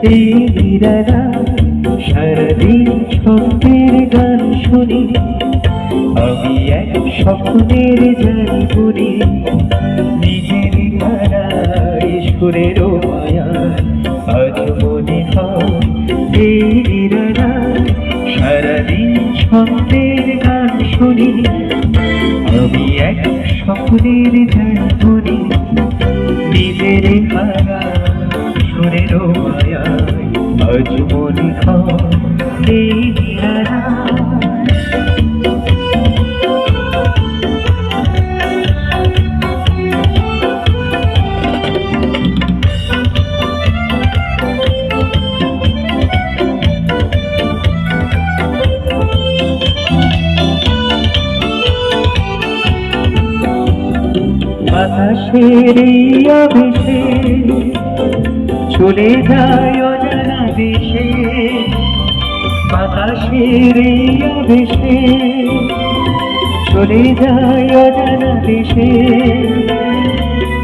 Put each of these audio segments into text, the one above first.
এই নিরালা সারাদিন ছন্দের গান শুনি, আমি এক স্বপ্নের জালপুরি, নিজের ধারায় সুরের মায়া আজ মনে হয়। এই নিরালা সারাদিন ছন্দের গান শুনি, আমি এক স্বপ্নের জালপুরি, নিজের ধারায় সুরের মায়া আজ মনে হয়। এই নিরালা বাতাসের এই আবেশে চলে যায় অজানা দেশে, বাতাসের এই আবেশে চলে যায় অজানা দেশে,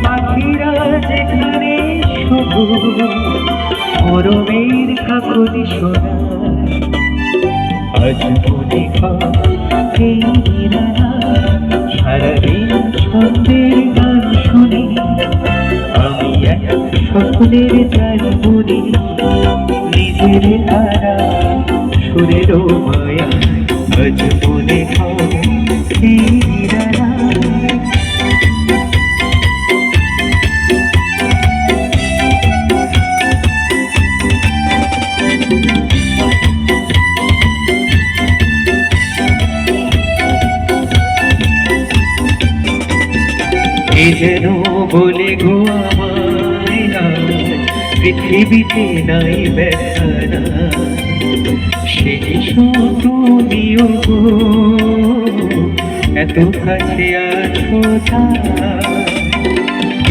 পাখিরা যেখানে শুধু মরমের কাকলি শোনায়, আজ মনে হয় এই নিরালা সারাদিন ছন্দের গান শুনি, আমি এক স্বপ্নের জালপুরি, নিজের ধারা সুরের মায়া আজ মনে হয় এই নিরালা। এ যেন বলে গো আমায় পৃথিবীতে নাই ব্যথা না, সেই তুমিও গো এত কাছে আছো তা।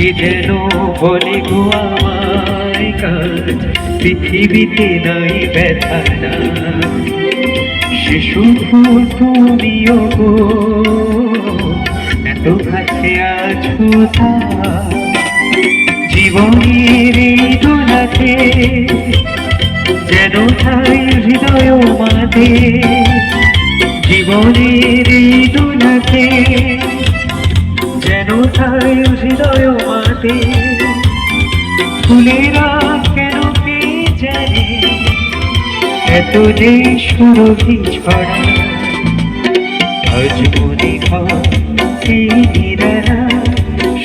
এ যেন বলে গো আমায় পৃথিবীতে নাই ব্যথা না, সে শুধু তুমিও গো এত কাছে আছো তা। জীবনের এই দোলাতে যেন তাই হৃদয় মাঝে, জীবনের এই দোলাতে যেন তাই হৃদয় মাঝে, ফুলেরা কেন কে জানে এত যে সুরভি ছড়া, আজ মনে হয় এই নিরালা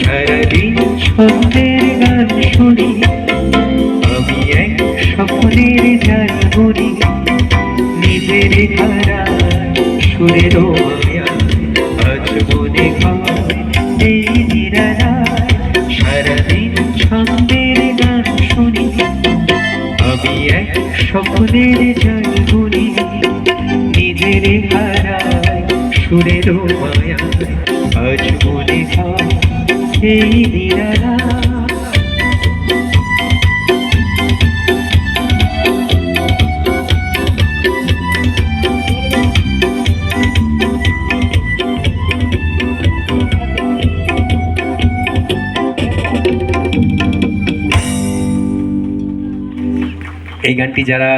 সারাদিন ছন্দের গান শুনি, আমি এক স্বপ্নের জালপুরি, নিজের ধারা সুরের মায়া আজ মনে হয় এই নিরালা সারাদিন ছন্দের গান শুনি, আমি এক স্বপ্নের জালপুরি, নিজের ধারা সুরের মায়া আজ মনে হয় এই নিরালা। এই গানটি যারা